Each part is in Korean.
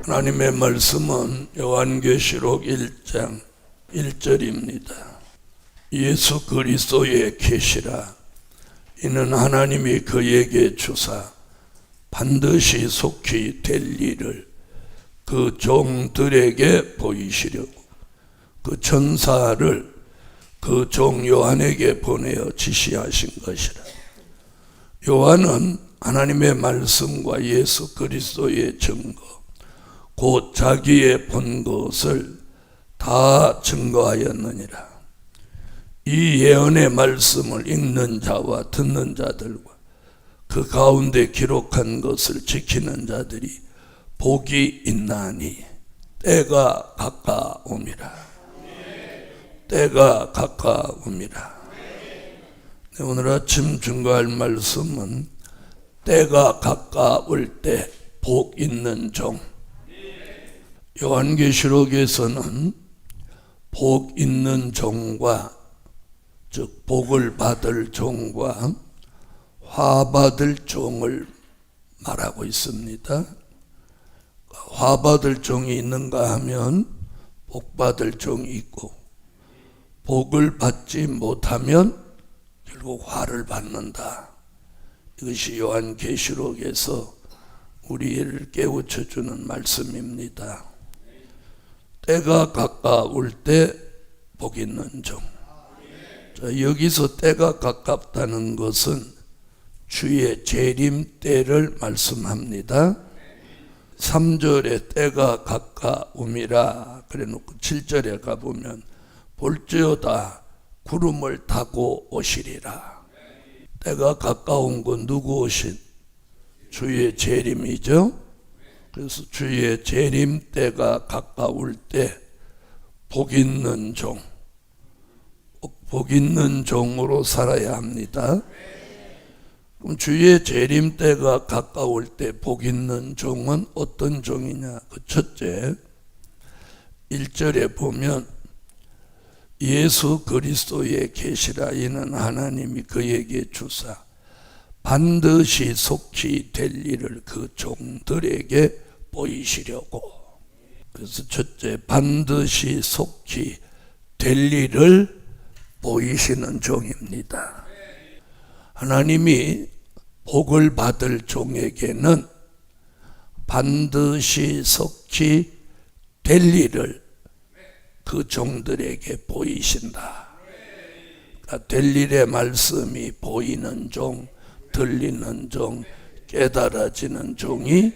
하나님의 말씀은 요한계시록 1장 1절입니다. 예수 그리스도의 계시라. 이는 하나님이 그에게 주사 반드시 속히 될 일을 그 종들에게 보이시려고 그 천사를 그 종 요한에게 보내어 지시하신 것이라. 요한은 하나님의 말씀과 예수 그리스도의 증거, 곧 자기의 본 것을 다 증거하였느니라. 이 예언의 말씀을 읽는 자와 듣는 자들과 그 가운데 기록한 것을 지키는 자들이 복이 있나니 때가 가까움이라. 때가 가까움이라. 오늘 아침 증거할 말씀은 때가 가까울 때 복 있는 종. 요한계시록에서는 복 있는 종과, 즉 복을 받을 종과 화 받을 종을 말하고 있습니다. 화 받을 종이 있는가 하면 복 받을 종이 있고, 복을 받지 못하면 결국 화를 받는다. 이것이 요한계시록에서 우리를 깨우쳐주는 말씀입니다. 때가 가까울 때 복 있는 종. 자, 여기서 때가 가깝다는 것은 주의 재림 때를 말씀합니다. 3절에 때가 가까움이라 그래 놓고 7절에 가보면 볼지어다 구름을 타고 오시리라. 때가 가까운 건 누구 오신? 주의 재림이죠. 그래서 주의 재림 때가 가까울 때 복 있는 종, 복 있는 종으로 살아야 합니다. 그럼 주의 재림 때가 가까울 때 복 있는 종은 어떤 종이냐? 그 첫째, 1절에 보면 예수 그리스도의 계시라. 이는 하나님이 그에게 주사 반드시 속히 될 일을 그 종들에게 보이시려고. 그래서 첫째, 반드시 속히 될 일을 보이시는 종입니다. 하나님이 복을 받을 종에게는 반드시 속히 될 일을 그 종들에게 보이신다. 그러니까 될 일의 말씀이 보이는 종, 들리는 종, 깨달아지는 종이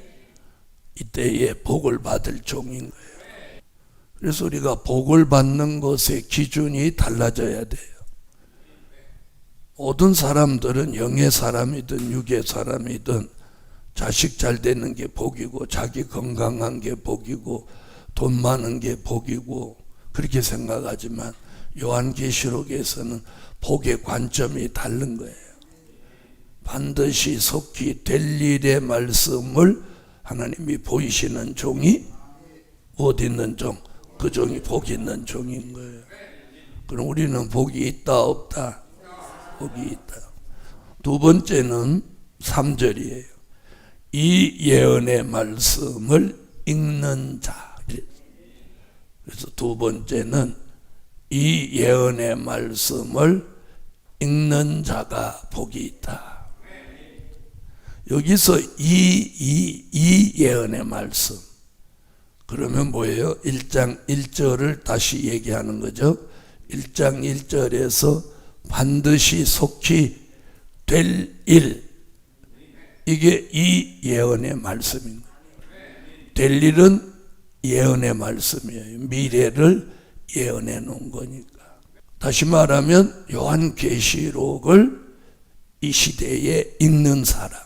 이때에 복을 받을 종인 거예요. 그래서 우리가 복을 받는 것의 기준이 달라져야 돼요. 모든 사람들은 영의 사람이든 육의 사람이든 자식 잘 되는 게 복이고, 자기 건강한 게 복이고, 돈 많은 게 복이고, 그렇게 생각하지만 요한계시록에서는 복의 관점이 다른 거예요. 반드시 속히 될 일의 말씀을 하나님이 보이시는 종이 어디 있는 종? 그 종이 복 있는 종인 거예요. 그럼 우리는 복이 있다 없다? 복이 있다. 두 번째는 3절이에요. 이 예언의 말씀을 읽는 자. 그래서 두 번째는 이 예언의 말씀을 읽는 자가 복이 있다. 여기서 이 예언의 말씀. 그러면 뭐예요? 1장 1절을 다시 얘기하는 거죠. 1장 1절에서 반드시 속히 될 일. 이게 이 예언의 말씀입니다. 될 일은 예언의 말씀이에요. 미래를 예언해 놓은 거니까. 다시 말하면 요한계시록을 이 시대에 읽는 사람.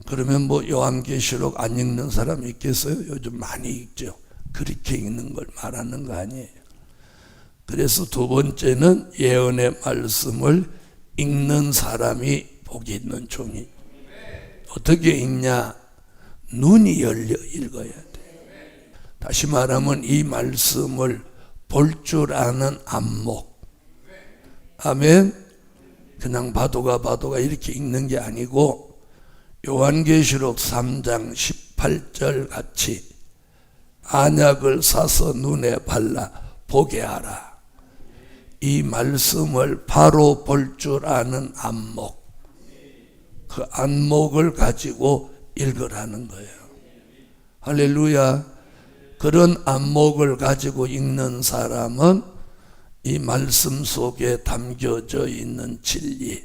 그러면 뭐 요한계시록 안 읽는 사람 있겠어요? 요즘 많이 읽죠. 그렇게 읽는 걸 말하는 거 아니에요. 그래서 두 번째는 예언의 말씀을 읽는 사람이 복이 있는 종이. 어떻게 읽냐? 눈이 열려 읽어야 돼. 다시 말하면 이 말씀을 볼 줄 아는 안목. 아멘. 그냥 봐도가 이렇게 읽는 게 아니고 요한계시록 3장 18절 같이 안약을 사서 눈에 발라 보게 하라. 이 말씀을 바로 볼 줄 아는 안목, 그 안목을 가지고 읽으라는 거예요. 할렐루야. 그런 안목을 가지고 읽는 사람은 이 말씀 속에 담겨져 있는 진리,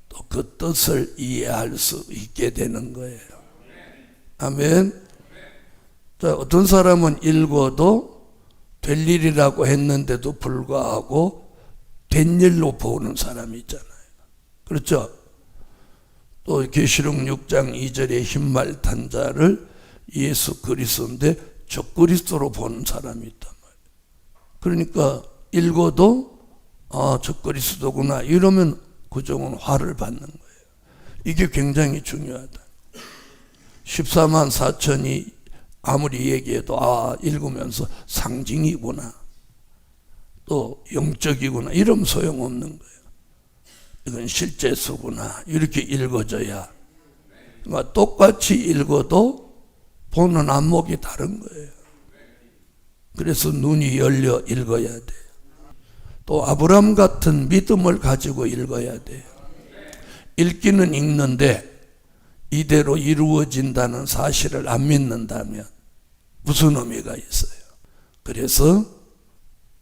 또 그 뜻을 이해할 수 있게 되는 거예요. 아멘. 자, 어떤 사람은 읽어도 될 일이라고 했는데도 불구하고 된 일로 보는 사람이 있잖아요. 그렇죠? 또 계시록 6장 2절에 흰말 탄 자를 예수 그리스도인데 적그리스도로 보는 사람이 있단 말이에요. 그러니까 읽어도 적그리스도구나 이러면 그 종은 화를 받는 거예요. 이게 굉장히 중요하다. 14만 4천이 아무리 얘기해도 읽으면서 상징이구나, 또 영적이구나 이러면 소용없는 거예요. 이건 실제 수구나 이렇게 읽어져야. 그러니까 똑같이 읽어도 보는 안목이 다른 거예요. 그래서 눈이 열려 읽어야 돼요. 또 아브라함 같은 믿음을 가지고 읽어야 돼요. 읽기는 읽는데 이대로 이루어진다는 사실을 안 믿는다면 무슨 의미가 있어요? 그래서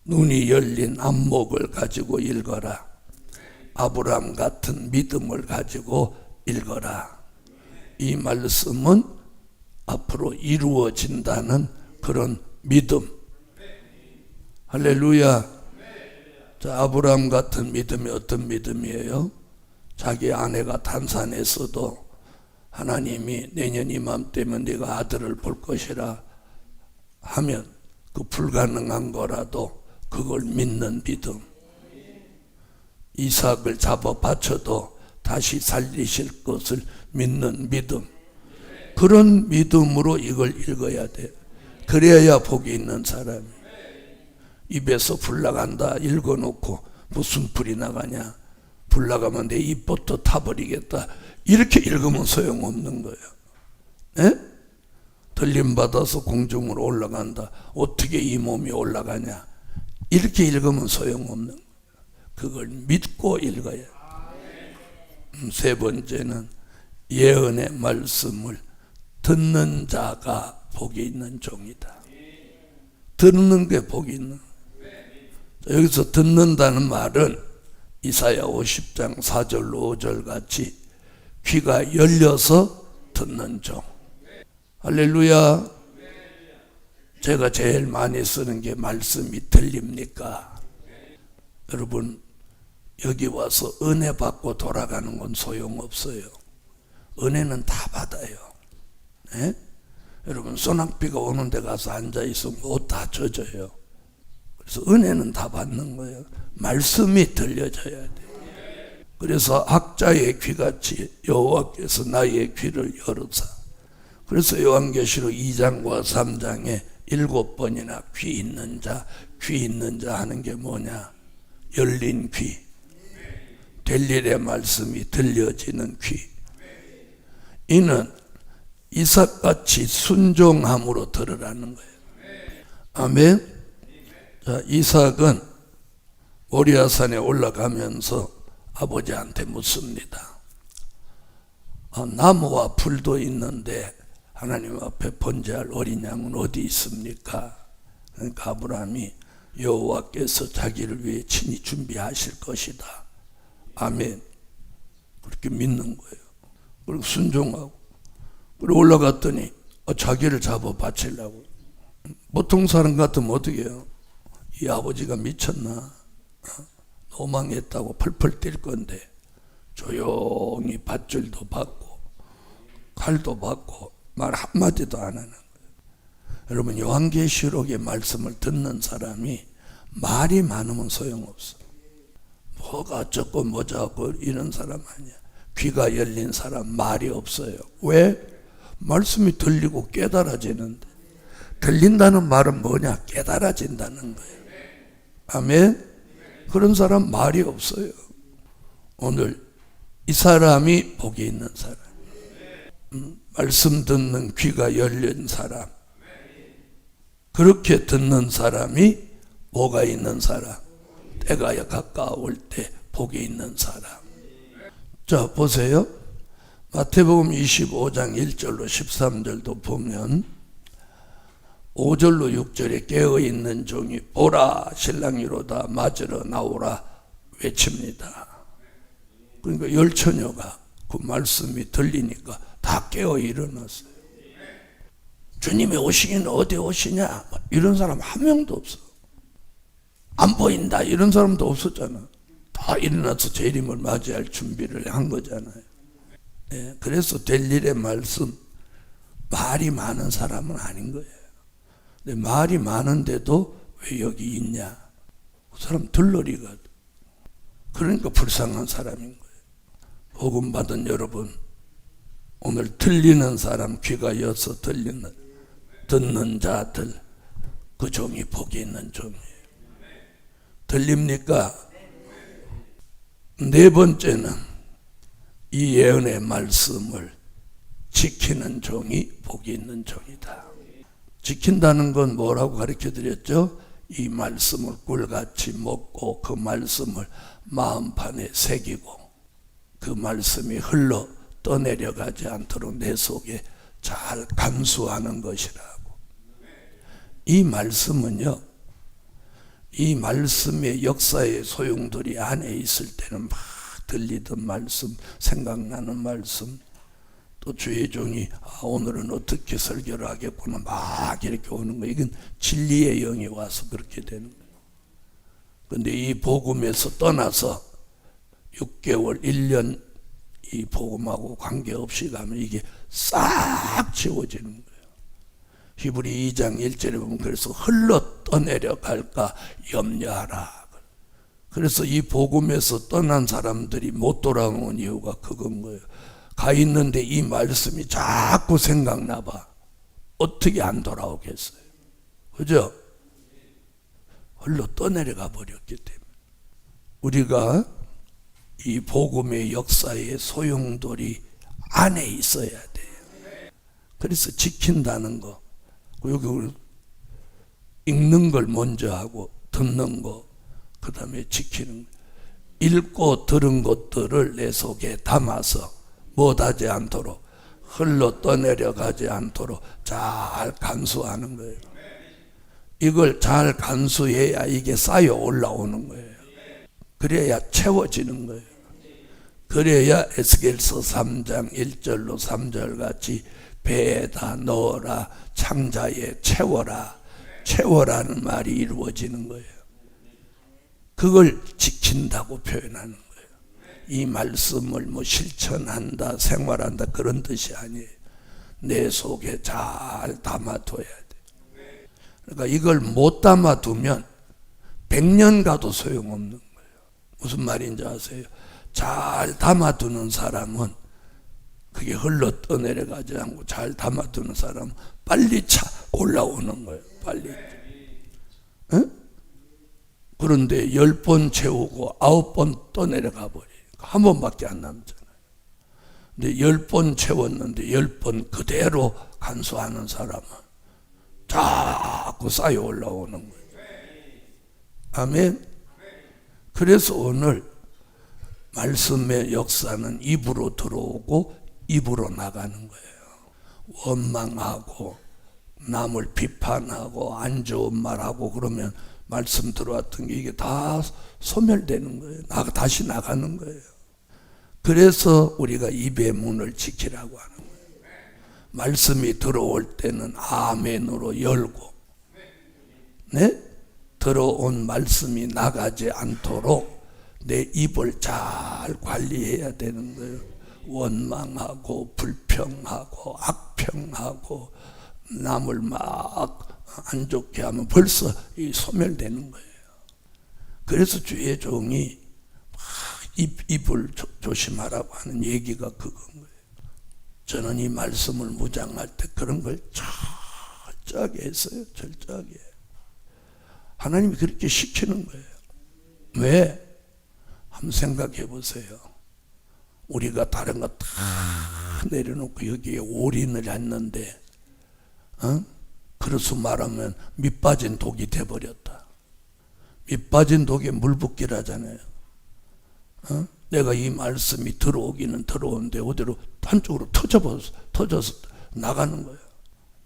눈이 열린 안목을 가지고 읽어라. 아브라함 같은 믿음을 가지고 읽어라. 이 말씀은 앞으로 이루어진다는 그런 믿음. 할렐루야. 자, 아브라함 같은 믿음이 어떤 믿음이에요? 자기 아내가 단산했어도 하나님이 내년 이맘때면 네가 아들을 볼 것이라 하면 그 불가능한 거라도 그걸 믿는 믿음. 이삭을 잡아 바쳐도 다시 살리실 것을 믿는 믿음. 그런 믿음으로 이걸 읽어야 돼요. 그래야 복이 있는 사람이. 입에서 불 나간다 읽어놓고 무슨 불이 나가냐, 불 나가면 내 입부터 타버리겠다 이렇게 읽으면 소용없는 거예요. 네? 들림받아서 공중으로 올라간다, 어떻게 이 몸이 올라가냐 이렇게 읽으면 소용없는 거예요. 그걸 믿고 읽어야 해요. 세 번째는 예언의 말씀을 듣는 자가 복이 있는 종이다. 듣는 게 복이 있는. 여기서 듣는다는 말은 이사야 50장 4절 5절 같이 귀가 열려서 듣는 종. 할렐루야. 제가 제일 많이 쓰는 게 말씀이 들립니까? 여러분, 여기 와서 은혜 받고 돌아가는 건 소용없어요. 은혜는 다 받아요. 네? 여러분, 소낙비가 오는 데 가서 앉아있으면 옷 다 젖어요. 그래서 은혜는 다 받는 거예요. 말씀이 들려져야 돼요. 그래서 학자의 귀같이 여호와께서 나의 귀를 열으사. 그래서 요한계시록 2장과 3장에 7번이나 귀 있는 자, 귀 있는 자 하는 게 뭐냐? 열린 귀. 될 일의 말씀이 들려지는 귀. 이는 이삭같이 순종함으로 들으라는 거예요. 아멘. 자, 이삭은 모리아산에 올라가면서 아버지한테 묻습니다. 나무와 풀도 있는데 하나님 앞에 번제할 어린 양은 어디 있습니까? 그러니까 아브라함이 여호와께서 자기를 위해 친히 준비하실 것이다. 아멘. 그렇게 믿는 거예요. 그리고 순종하고. 그리고 올라갔더니 자기를 잡아 바치려고. 보통 사람 같으면 어떻게 해요? 이 아버지가 미쳤나? 노망했다고 펄펄 뛸 건데 조용히 밧줄도 받고 칼도 받고 말 한마디도 안 하는 거예요. 여러분, 요한계시록의 말씀을 듣는 사람이 말이 많으면 소용없어. 뭐가 어쩌고 뭐자고 이런 사람 아니야. 귀가 열린 사람 말이 없어요. 왜? 말씀이 들리고 깨달아지는데. 들린다는 말은 뭐냐? 깨달아진다는 거예요. 아멘. 그런 사람 말이 없어요. 오늘 이 사람이 복이 있는 사람. 말씀 듣는 귀가 열린 사람. 그렇게 듣는 사람이 뭐가 있는 사람? 때가 가까울 때 복이 있는 사람. 자, 보세요. 마태복음 25장 1절로 13절도 보면 5절로 6절에 깨어있는 종이 보라 신랑이로다 맞으러 나오라 외칩니다. 그러니까 열처녀가 그 말씀이 들리니까 다 깨어 일어났어요. 주님이 오시기는 어디 오시냐? 이런 사람 한 명도 없어. 안 보인다 이런 사람도 없었잖아. 다 일어나서 재림을 맞이할 준비를 한 거잖아요. 네, 그래서 될 일의 말씀, 말이 많은 사람은 아닌 거예요. 근데 말이 많은데도 왜 여기 있냐? 그 사람 들러리가. 그러니까 불쌍한 사람인 거예요. 복음 받은 여러분, 오늘 들리는 사람, 귀가 여서 듣는 자들, 그 종이 복이 있는 종이에요. 들립니까? 네 번째는 이 예언의 말씀을 지키는 종이 복이 있는 종이다. 지킨다는 건 뭐라고 가르쳐 드렸죠? 이 말씀을 꿀같이 먹고 그 말씀을 마음판에 새기고 그 말씀이 흘러 떠내려가지 않도록 내 속에 잘 감수하는 것이라고. 이 말씀은요, 이 말씀의 역사의 소용돌이 안에 있을 때는 막 들리던 말씀, 생각나는 말씀, 또 주의 종이 오늘은 어떻게 설교를 하겠구나 막 이렇게 오는 거예요. 이건 진리의 영이 와서 그렇게 되는 거예요. 그런데 이 복음에서 떠나서 6개월, 1년 이 복음하고 관계없이 가면 이게 싹 지워지는 거예요. 히브리 2장 1절에 보면 그래서 흘러 떠내려갈까 염려하라. 그래서 이 복음에서 떠난 사람들이 못 돌아오는 이유가 그건 거예요. 가 있는데 이 말씀이 자꾸 생각나 봐. 어떻게 안 돌아오겠어요? 그죠? 흘러 떠내려가 버렸기 때문에. 우리가 이 복음의 역사의 소용돌이 안에 있어야 돼요. 그래서 지킨다는 거, 여기 읽는 걸 먼저 하고 듣는 거, 그 다음에 지키는 거. 읽고 들은 것들을 내 속에 담아서 못하지 않도록, 흘러 떠내려가지 않도록 잘 간수하는 거예요. 이걸 잘 간수해야 이게 쌓여 올라오는 거예요. 그래야 채워지는 거예요. 그래야 에스겔서 3장 1절로 3절 같이 배에다 넣어라, 창자에 채워라, 채워라는 말이 이루어지는 거예요. 그걸 지킨다고 표현하는 거예요. 이 말씀을 뭐 실천한다, 생활한다 그런 뜻이 아니에요. 내 속에 잘 담아둬야 돼. 그러니까 이걸 못 담아두면 100년 가도 소용없는 거예요. 무슨 말인지 아세요? 잘 담아두는 사람은 그게 흘러 떠내려가지 않고 잘 담아두는 사람은 빨리 올라오는 거예요. 빨리. 응? 그런데 10번 채우고 9번 떠내려가 버리니까 한 번밖에 안 남잖아요. 근데 10번 채웠는데 10번 그대로 간수하는 사람은 자꾸 쌓여 올라오는 거예요. 아멘. 그래서 오늘 말씀의 역사는 입으로 들어오고 입으로 나가는 거예요. 원망하고 남을 비판하고 안 좋은 말하고 그러면 말씀 들어왔던 게 이게 다 소멸되는 거예요. 다시 나가는 거예요. 그래서 우리가 입의 문을 지키라고 하는 거예요. 말씀이 들어올 때는 아멘으로 열고, 네? 들어온 말씀이 나가지 않도록 내 입을 잘 관리해야 되는 거예요. 원망하고 불평하고 악평하고 남을 막 안 좋게 하면 벌써 소멸되는 거예요. 그래서 주의 종이 입을 조심하라고 하는 얘기가 그건 거예요. 저는 이 말씀을 무장할 때 그런 걸 철저하게 했어요. 철저하게. 하나님이 그렇게 시키는 거예요. 왜? 한번 생각해 보세요. 우리가 다른 거 다 내려놓고 여기에 올인을 했는데, 그래서 말하면 밑빠진 독이 돼버렸다. 밑빠진 독에 물 붓기라잖아요. 내가 이 말씀이 들어오기는 들어오는데 어디로 한쪽으로 터져서 나가는 거예요.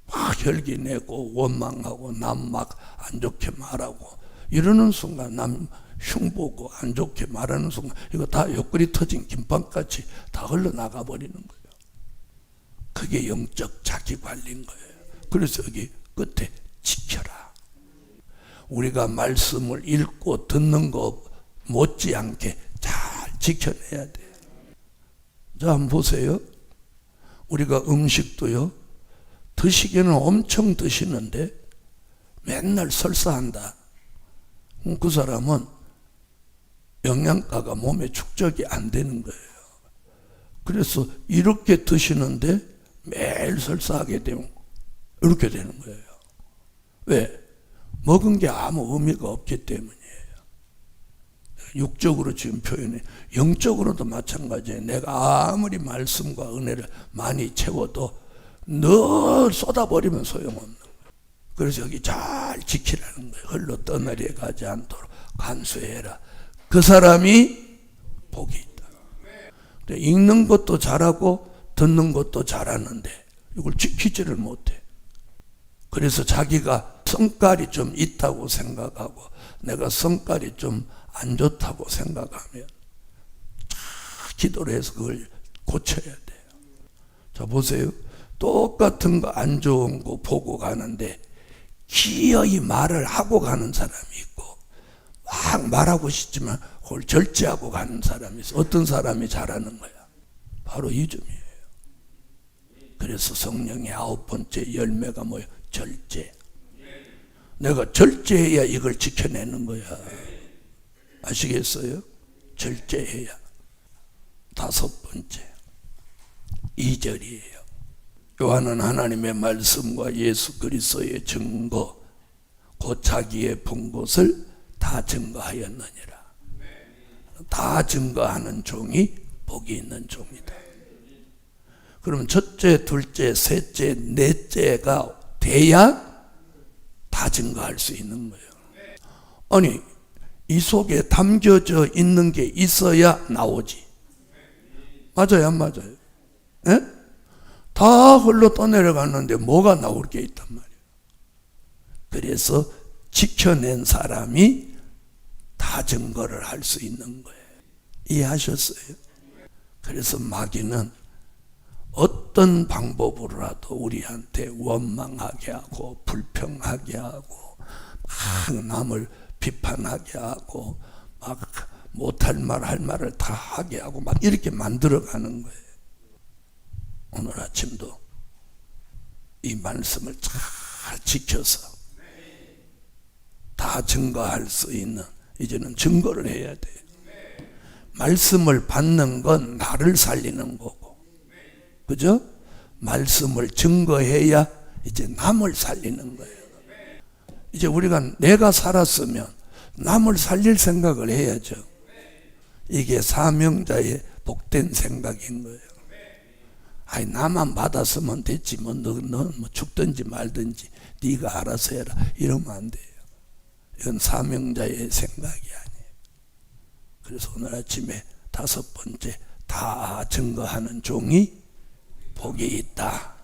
막 혈기 내고 원망하고 남 막 안 좋게 말하고 이러는 순간, 남 흉보고 안 좋게 말하는 순간 이거 다 옆구리 터진 김밥같이 다 흘러나가 버리는 거예요. 그게 영적 자기관리인 거예요. 그래서 여기 끝에 지켜라. 우리가 말씀을 읽고 듣는 거 못지않게 잘 지켜내야 돼요. 자, 한번 보세요. 우리가 음식도요, 드시기는 엄청 드시는데 맨날 설사한다. 그 사람은 영양가가 몸에 축적이 안 되는 거예요. 그래서 이렇게 드시는데 매일 설사하게 되면 이렇게 되는 거예요. 왜? 먹은 게 아무 의미가 없기 때문이에요. 육적으로 지금 표현해. 영적으로도 마찬가지예요. 내가 아무리 말씀과 은혜를 많이 채워도 늘 쏟아버리면 소용없는 거예요. 그래서 여기 잘 지키라는 거예요. 흘러 떠나려 가지 않도록 간수해라. 그 사람이 복이 있다. 읽는 것도 잘하고 듣는 것도 잘하는데 이걸 지키지를 못해. 그래서 자기가 성깔이 좀 있다고 생각하고 내가 성깔이 좀 안 좋다고 생각하면 기도를 해서 그걸 고쳐야 돼요. 자, 보세요. 똑같은 거 안 좋은 거 보고 가는데 기어이 말을 하고 가는 사람이 있고 막 말하고 싶지만 그걸 절제하고 가는 사람이 있어. 어떤 사람이 잘하는 거야? 바로 이 점이에요. 그래서 성령의 9번째 열매가 뭐예요? 절제. 내가 절제해야 이걸 지켜내는 거야. 아시겠어요? 절제해야. 5번째 2절이에요. 요한은 하나님의 말씀과 예수 그리스도의 증거 곧 자기의 본 것을 다 증거하였느니라. 다 증거하는 종이 복이 있는 종이다. 그럼 첫째, 둘째, 셋째, 넷째가 돼야 다 증거할 수 있는 거예요. 아니, 이 속에 담겨져 있는 게 있어야 나오지. 맞아요, 안 맞아요? 예? 다 흘러 떠내려갔는데 뭐가 나올 게 있단 말이에요. 그래서 지켜낸 사람이 다 증거를 할 수 있는 거예요. 이해하셨어요? 그래서 마귀는 어떤 방법으로라도 우리한테 원망하게 하고 불평하게 하고 막 남을 비판하게 하고 막 못할 말 할 말을 다 하게 하고 막 이렇게 만들어가는 거예요. 오늘 아침도 이 말씀을 잘 지켜서 다 증거할 수 있는, 이제는 증거를 해야 돼요. 말씀을 받는 건 나를 살리는 거고, 그죠? 말씀을 증거해야 이제 남을 살리는 거예요. 이제 우리가 내가 살았으면 남을 살릴 생각을 해야죠. 이게 사명자의 복된 생각인 거예요. 아니, 나만 받았으면 됐지, 넌 뭐 죽든지 말든지 네가 알아서 해라, 이러면 안 돼요. 이건 사명자의 생각이 아니에요. 그래서 오늘 아침에 5번째, 다 증거하는 종이 복이 있다.